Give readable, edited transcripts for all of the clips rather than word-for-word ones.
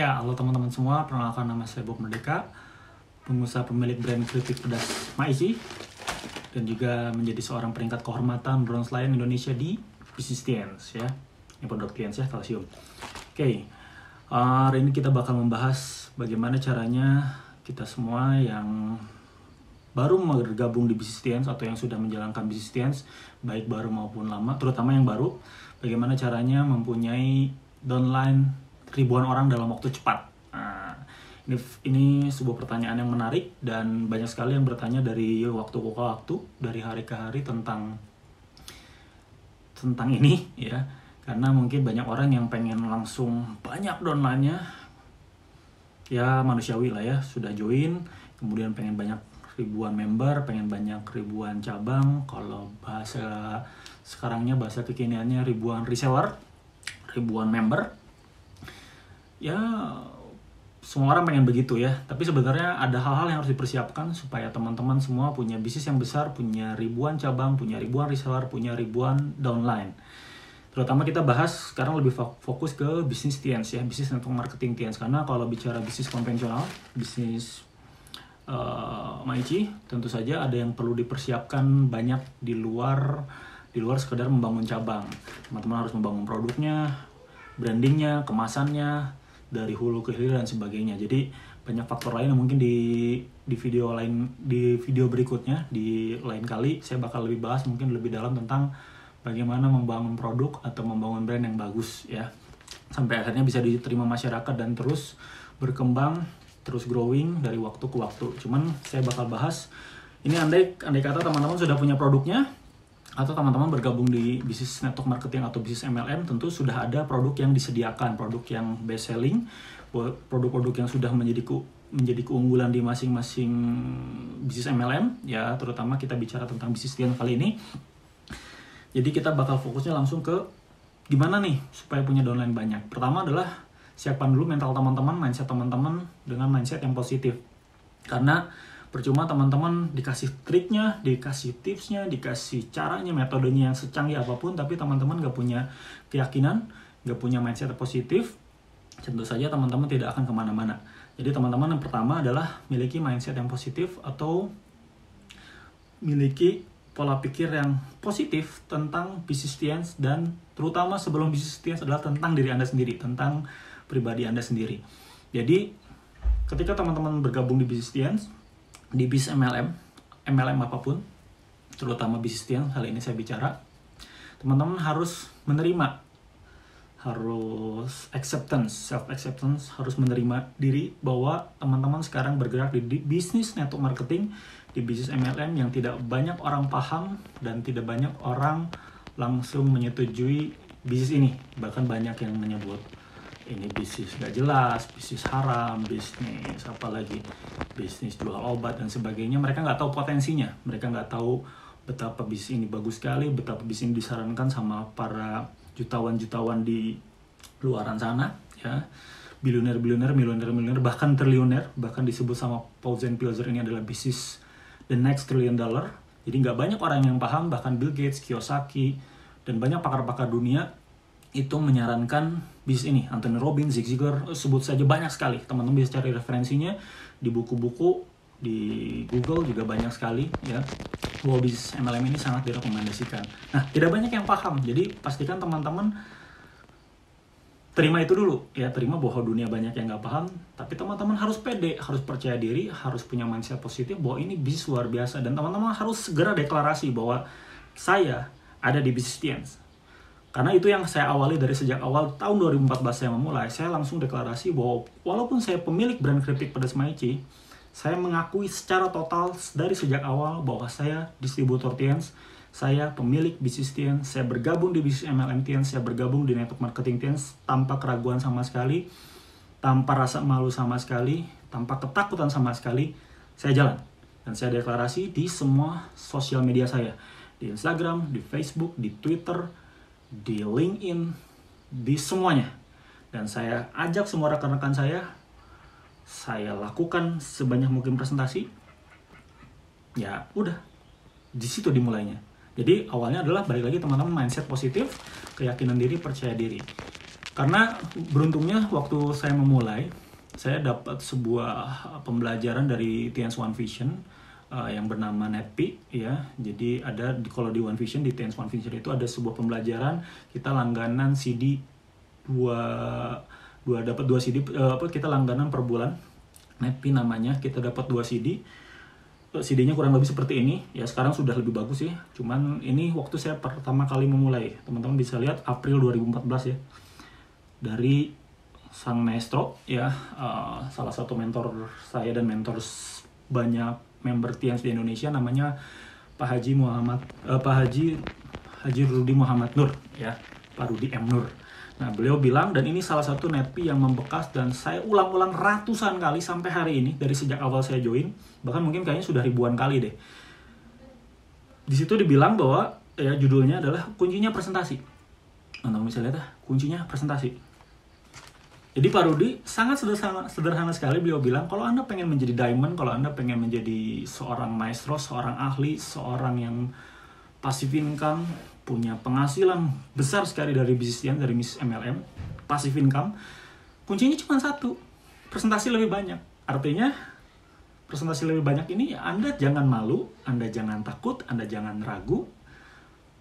Ya, halo teman-teman semua, perkenalkan nama saya Bob Merdeka, pengusaha pemilik brand keripik pedas Maici, dan juga menjadi seorang peringkat kehormatan bronze lion Indonesia di Business Tiens, ya. Ini produk Tiens ya, kalsium. Oke, hari ini kita bakal membahas bagaimana caranya kita semua yang baru bergabung di Business Tiens atau yang sudah menjalankan Business Tiens, baik baru maupun lama, terutama yang baru, bagaimana caranya mempunyai downline ribuan orang dalam waktu cepat. Nah, ini sebuah pertanyaan yang menarik dan banyak sekali yang bertanya dari waktu ke waktu, dari hari ke hari tentang ini, ya. Karena mungkin banyak orang yang pengen langsung banyak downline-nya, ya manusiawi lah ya, sudah join, kemudian pengen banyak ribuan member, pengen banyak ribuan cabang, kalau bahasa sekarangnya, bahasa kekiniannya ribuan reseller, ribuan member. Ya, semua orang pengen begitu ya, tapi sebenarnya ada hal-hal yang harus dipersiapkan supaya teman-teman semua punya bisnis yang besar, punya ribuan cabang, punya ribuan reseller, punya ribuan downline. Terutama kita bahas sekarang lebih fokus ke bisnis Tiens ya, bisnis network marketing Tiens. Karena kalau bicara bisnis konvensional, bisnis Maici, tentu saja ada yang perlu dipersiapkan banyak di luar sekedar membangun cabang. Teman-teman harus membangun produknya, brandingnya, kemasannya, dari hulu ke hilir dan sebagainya. Jadi banyak faktor lain yang mungkin di video berikutnya, di lain kali saya bakal lebih bahas mungkin lebih dalam tentang bagaimana membangun produk atau membangun brand yang bagus ya, sampai akhirnya bisa diterima masyarakat dan terus berkembang, terus growing dari waktu ke waktu. Cuman saya bakal bahas ini andai kata teman-teman sudah punya produknya, atau teman-teman bergabung di bisnis network marketing atau bisnis MLM, tentu sudah ada produk yang disediakan, produk yang best selling, produk-produk yang sudah menjadi keunggulan di masing-masing bisnis MLM ya, terutama kita bicara tentang bisnis Tiens kali ini. Jadi kita bakal fokusnya langsung ke gimana nih supaya punya downline banyak. Pertama adalah siapkan dulu mental teman-teman, mindset teman-teman dengan mindset yang positif. Karena percuma teman-teman dikasih triknya, dikasih tipsnya, dikasih caranya, metodenya yang secanggih apapun, tapi teman-teman gak punya keyakinan, gak punya mindset positif, tentu saja teman-teman tidak akan kemana-mana. Jadi teman-teman yang pertama adalah miliki mindset yang positif atau miliki pola pikir yang positif tentang bisnis Tiens, dan terutama sebelum bisnis Tiens adalah tentang diri Anda sendiri, tentang pribadi Anda sendiri. Jadi ketika teman-teman bergabung di bisnis Tiens, di bisnis MLM apapun, terutama bisnis Tiens kali ini saya bicara, teman-teman harus menerima, harus self acceptance, harus menerima diri bahwa teman-teman sekarang bergerak di bisnis network marketing, di bisnis MLM yang tidak banyak orang paham dan tidak banyak orang langsung menyetujui bisnis ini. Bahkan banyak yang menyebut ini bisnis gak jelas, bisnis haram, bisnis apalagi, bisnis jual obat dan sebagainya. Mereka nggak tahu potensinya, mereka nggak tahu betapa bisnis ini bagus sekali, betapa bisnis ini disarankan sama para jutawan di luaran sana ya, miliuner, bahkan triliuner, bahkan disebut sama Paul Pilzer ini adalah bisnis the next $1 trillion. Jadi nggak banyak orang yang paham, bahkan Bill Gates, Kiyosaki, dan banyak pakar-pakar dunia itu menyarankan bisnis ini. Anthony Robbins, Zig Ziglar, sebut saja banyak sekali. Teman-teman bisa cari referensinya di buku-buku, di Google juga banyak sekali ya, bahwa bisnis MLM ini sangat direkomendasikan. Nah, tidak banyak yang paham. Jadi pastikan teman-teman terima itu dulu ya, terima bahwa dunia banyak yang nggak paham, tapi teman-teman harus pede, harus percaya diri, harus punya mindset positif bahwa ini bisnis luar biasa, dan teman-teman harus segera deklarasi bahwa saya ada di bisnis Tiens. Karena itu yang saya awali dari sejak awal tahun 2014 saya memulai. Saya langsung deklarasi bahwa walaupun saya pemilik brand keripik pedas Maici, saya mengakui secara total dari sejak awal bahwa saya distributor Tiens, saya pemilik bisnis Tiens, saya bergabung di bisnis MLM Tiens, saya bergabung di network marketing Tiens tanpa keraguan sama sekali, tanpa rasa malu sama sekali, tanpa ketakutan sama sekali. Saya jalan dan saya deklarasi di semua sosial media saya, di Instagram, di Facebook, di Twitter, di LinkedIn, di semuanya. Dan saya ajak semua rekan-rekan saya lakukan sebanyak mungkin presentasi. Ya udah, di situ dimulainya. Jadi awalnya adalah balik lagi teman-teman, mindset positif, keyakinan diri, percaya diri. Karena beruntungnya waktu saya memulai, saya dapat sebuah pembelajaran dari TNS One Vision yang bernama NetPi ya. Jadi ada kalau di One Vision, di TNS One Vision itu ada sebuah pembelajaran, kita langganan CD dapat 2 CD, kita langganan per bulan. NetPi namanya, kita dapat 2 CD. CD-nya kurang lebih seperti ini ya, sekarang sudah lebih bagus sih. Cuman ini waktu saya pertama kali memulai, teman-teman bisa lihat April 2014 ya, dari sang maestro ya, salah satu mentor saya dan mentor banyak member TNS di Indonesia, namanya Pak Haji Rudi Muhammad Nur ya, Pak Rudi M Nur. Nah, beliau bilang, dan ini salah satu NetPi yang membekas dan saya ulang-ulang ratusan kali sampai hari ini, dari sejak awal saya join, bahkan mungkin kayaknya sudah ribuan kali deh. Di situ dibilang bahwa ya judulnya adalah kuncinya presentasi. Teman-teman bisa lihat kuncinya presentasi. Jadi Pak Rudi sangat sederhana sekali, beliau bilang kalau Anda pengen menjadi diamond, kalau Anda pengen menjadi seorang maestro, seorang ahli, seorang yang passive income, punya penghasilan besar sekali dari bisnisnya, dari bisnis MLM, passive income, kuncinya cuma satu, presentasi lebih banyak. Artinya, presentasi lebih banyak ini Anda jangan malu, Anda jangan takut, Anda jangan ragu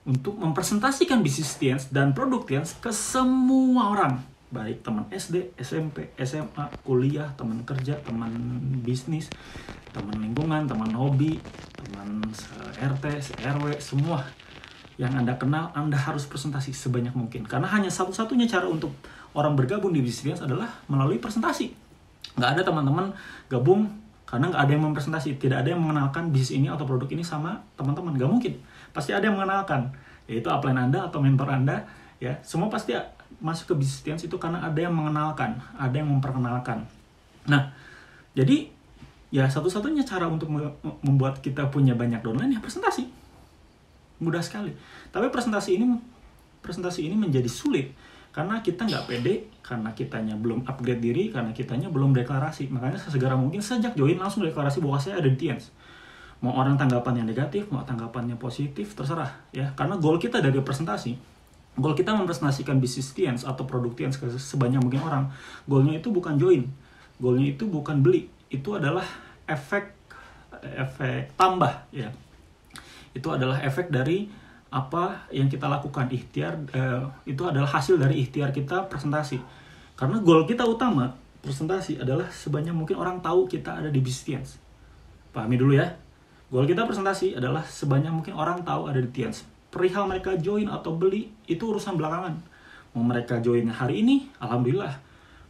untuk mempresentasikan bisnis TNS dan produk TNS ke semua orang. Baik teman SD, SMP, SMA, kuliah, teman kerja, teman bisnis, teman lingkungan, teman hobi, teman RT, RW, semua yang Anda kenal, Anda harus presentasi sebanyak mungkin. Karena hanya satu-satunya cara untuk orang bergabung di bisnis adalah melalui presentasi. Nggak ada teman-teman gabung karena nggak ada yang mempresentasi. Tidak ada yang mengenalkan bisnis ini atau produk ini sama teman-teman. Nggak mungkin. Pasti ada yang mengenalkan. Yaitu upline Anda atau mentor Anda. Ya, semua pasti masuk ke bisnis itu karena ada yang mengenalkan, ada yang memperkenalkan. Nah, jadi ya satu-satunya cara untuk membuat kita punya banyak downline ya presentasi. Mudah sekali. Tapi presentasi ini menjadi sulit karena kita nggak pede, karena kitanya belum upgrade diri, karena kitanya belum deklarasi. Makanya segera mungkin sejak join langsung deklarasi bahwa saya ada di TNS. Mau orang tanggapannya negatif, mau tanggapannya positif, terserah ya. Karena goal kita dari presentasi, goal kita mempresentasikan bisnis TNS atau produk TNS ke sebanyak mungkin orang. Goalnya itu bukan join, goalnya itu bukan beli, itu adalah efek tambah ya. Itu adalah efek dari apa yang kita lakukan, ikhtiar, itu adalah hasil dari ikhtiar kita presentasi. Karena goal kita utama presentasi adalah sebanyak mungkin orang tahu kita ada di bisnis TNS. Pahami dulu ya, goal kita presentasi adalah sebanyak mungkin orang tahu ada di TNS. Perihal mereka join atau beli itu urusan belakangan. Mau mereka join hari ini, alhamdulillah.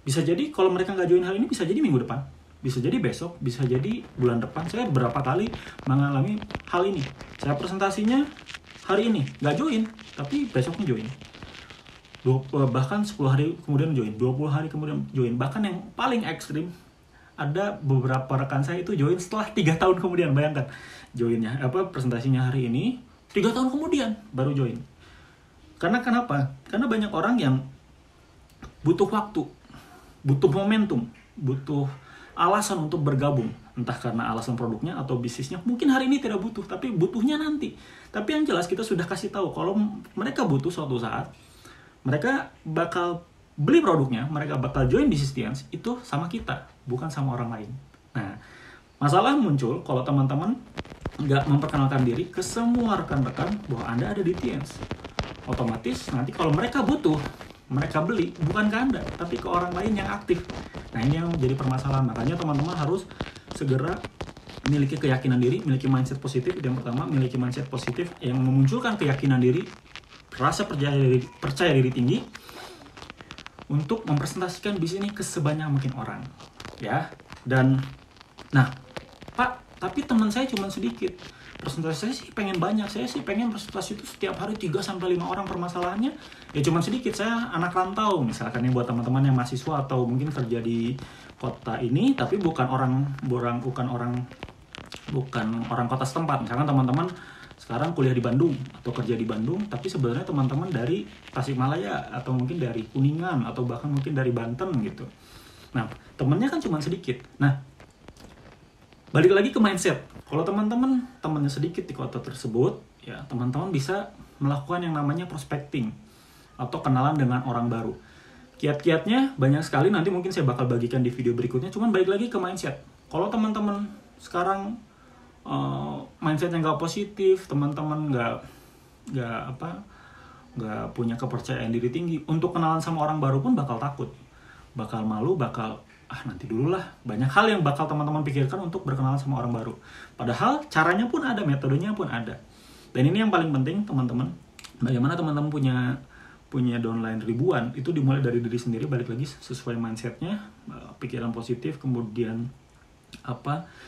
Bisa jadi kalau mereka nggak join hari ini, bisa jadi minggu depan, bisa jadi besok, bisa jadi bulan depan. Saya beberapa kali mengalami hal ini. Saya presentasinya hari ini, nggak join, tapi besoknya join. Bahkan 10 hari kemudian join, 20 hari kemudian join. Bahkan yang paling ekstrim, ada beberapa rekan saya itu join setelah 3 tahun kemudian. Bayangkan, joinnya, presentasinya hari ini, 3 tahun kemudian baru join. Karena kenapa? Karena banyak orang yang butuh waktu, butuh momentum, butuh alasan untuk bergabung, entah karena alasan produknya atau bisnisnya. Mungkin hari ini tidak butuh, tapi butuhnya nanti. Tapi yang jelas kita sudah kasih tahu kalau mereka butuh suatu saat, mereka bakal beli produknya, mereka bakal join bisnis TNS itu sama kita, bukan sama orang lain. Nah, masalah muncul kalau teman-teman nggak memperkenalkan diri ke semua rekan-rekan bahwa Anda ada di TNS. Otomatis nanti kalau mereka butuh, mereka beli bukan ke Anda, tapi ke orang lain yang aktif. Nah, ini yang menjadi permasalahan. Makanya teman-teman harus segera memiliki keyakinan diri, memiliki mindset positif. Yang pertama, memiliki mindset positif yang memunculkan keyakinan diri, rasa percaya diri tinggi untuk mempresentasikan bisnis ini ke sebanyak mungkin orang. Ya. Dan nah, Pak, tapi teman saya cuma sedikit. Presentasi saya sih pengen banyak, saya sih pengen presentasi itu setiap hari 3-5 orang. Permasalahannya ya cuma sedikit. Saya anak rantau misalkan, ini buat teman-teman yang mahasiswa atau mungkin kerja di kota ini tapi bukan orang kota setempat. Misalkan teman-teman sekarang kuliah di Bandung atau kerja di Bandung, tapi sebenarnya teman-teman dari Tasikmalaya atau mungkin dari Kuningan atau bahkan mungkin dari Banten gitu. Nah, temennya kan cuma sedikit. Nah, balik lagi ke mindset. Kalau temannya sedikit di kota tersebut, ya teman-teman bisa melakukan yang namanya prospecting atau kenalan dengan orang baru. Kiat-kiatnya banyak sekali, nanti mungkin saya bakal bagikan di video berikutnya. Cuman balik lagi ke mindset. Kalau teman-teman sekarang mindsetnya nggak positif, teman-teman nggak punya kepercayaan diri tinggi, untuk kenalan sama orang baru pun bakal takut, bakal malu, bakal nanti dulu lah. Banyak hal yang bakal teman-teman pikirkan untuk berkenalan sama orang baru. Padahal caranya pun ada, metodenya pun ada. Dan ini yang paling penting teman-teman. Bagaimana teman-teman punya downline ribuan, itu dimulai dari diri sendiri, balik lagi sesuai mindsetnya, pikiran positif, kemudian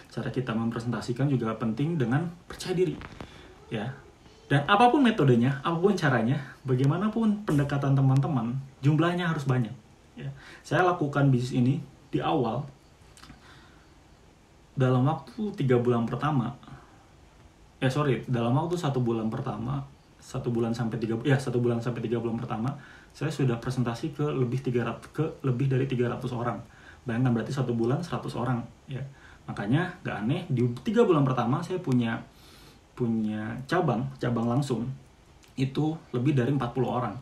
cara kita mempresentasikan juga penting dengan percaya diri, ya. Dan apapun metodenya, apapun caranya, bagaimanapun pendekatan teman-teman, jumlahnya harus banyak, ya. Saya lakukan bisnis ini di awal, dalam waktu 3 bulan pertama, dalam waktu 1 bulan pertama, 1 bulan sampai 3 bulan pertama, saya sudah presentasi ke lebih dari 300 orang. Bayangkan, berarti 1 bulan 100 orang, ya. Makanya gak aneh di 3 bulan pertama saya punya cabang langsung itu lebih dari 40 orang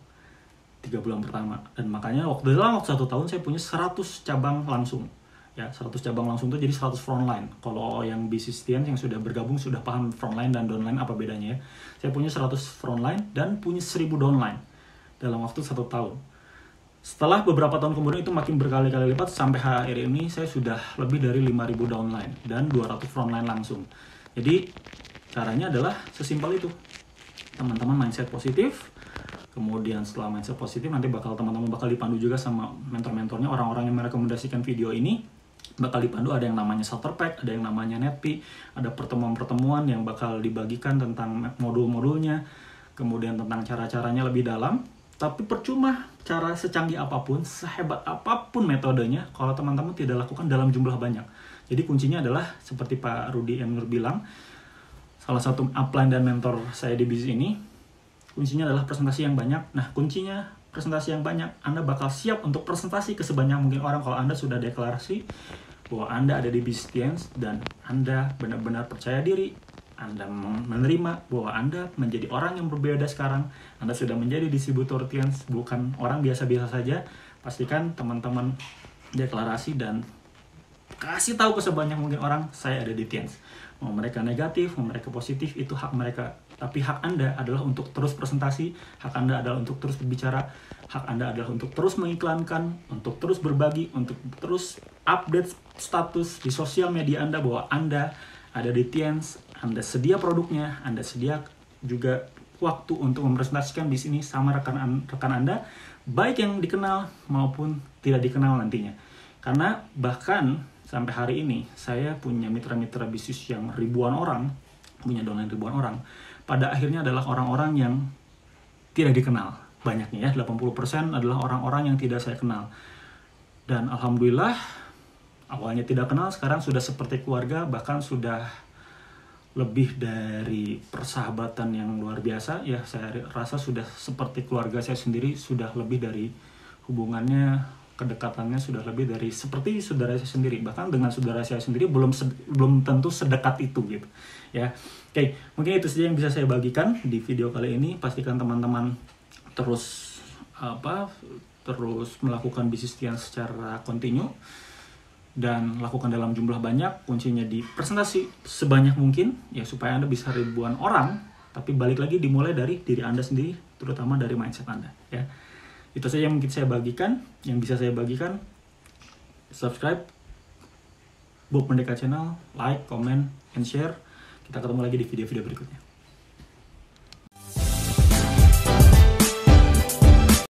3 bulan pertama. Dan makanya dalam waktu 1 tahun saya punya 100 cabang langsung. Ya, 100 cabang langsung itu jadi 100 frontline. Kalau yang Bisistien yang sudah bergabung sudah paham frontline dan downline apa bedanya, ya. Saya punya 100 frontline dan punya 1000 downline dalam waktu 1 tahun. Setelah beberapa tahun kemudian itu makin berkali-kali lipat, sampai hari ini saya sudah lebih dari 5000 downline dan 200 frontline langsung. Jadi caranya adalah sesimpel itu. Teman-teman mindset positif. Kemudian setelah mindset positif, nanti teman-teman bakal dipandu juga sama mentor-mentornya, orang-orang yang merekomendasikan video ini. Bakal dipandu, ada yang namanya starter pack, ada yang namanya netpi, ada pertemuan-pertemuan yang bakal dibagikan tentang modul-modulnya, kemudian tentang cara-caranya lebih dalam. Tapi percuma cara secanggih apapun, sehebat apapun metodenya, kalau teman-teman tidak lakukan dalam jumlah banyak. Jadi kuncinya adalah seperti Pak Rudy M. Nur bilang, salah satu upline dan mentor saya di bisnis ini, kuncinya adalah presentasi yang banyak. Nah, kuncinya presentasi yang banyak, Anda bakal siap untuk presentasi ke sebanyak mungkin orang kalau Anda sudah deklarasi bahwa Anda ada di Bisistien dan Anda benar-benar percaya diri, Anda menerima bahwa Anda menjadi orang yang berbeda sekarang, Anda sudah menjadi distributor Tiens, bukan orang biasa-biasa saja. Pastikan teman-teman deklarasi dan kasih tahu ke sebanyak mungkin orang, saya ada di Tiens. Mau mereka negatif, mau mereka positif, itu hak mereka. Tapi hak Anda adalah untuk terus presentasi, hak Anda adalah untuk terus berbicara, hak Anda adalah untuk terus mengiklankan, untuk terus berbagi, untuk terus update status di sosial media Anda bahwa Anda ada di Tiens, Anda sedia produknya, Anda sedia juga waktu untuk mempresentasikan di sini sama rekan Anda, baik yang dikenal maupun tidak dikenal nantinya. Karena bahkan sampai hari ini saya punya mitra-mitra bisnis yang ribuan orang, punya downline ribuan orang. Pada akhirnya adalah orang-orang yang tidak dikenal. Banyaknya ya, 80% adalah orang-orang yang tidak saya kenal. Dan alhamdulillah, awalnya tidak kenal, sekarang sudah seperti keluarga, bahkan sudah lebih dari persahabatan yang luar biasa. Ya, saya rasa sudah seperti keluarga saya sendiri, sudah lebih dari hubungannya, kedekatannya sudah lebih dari seperti saudara saya sendiri. Bahkan dengan saudara saya sendiri belum tentu sedekat itu gitu. Ya. Oke, mungkin itu saja yang bisa saya bagikan di video kali ini. Pastikan teman-teman terus melakukan Bisistien secara kontinu dan lakukan dalam jumlah banyak. Kuncinya di presentasi sebanyak mungkin ya, supaya Anda bisa ribuan orang. Tapi balik lagi dimulai dari diri Anda sendiri, terutama dari mindset Anda, ya. Itu saja yang mungkin saya bagikan, yang bisa saya bagikan. Subscribe Bob Merdeka Channel, like, comment, and share. Kita ketemu lagi di video-video berikutnya.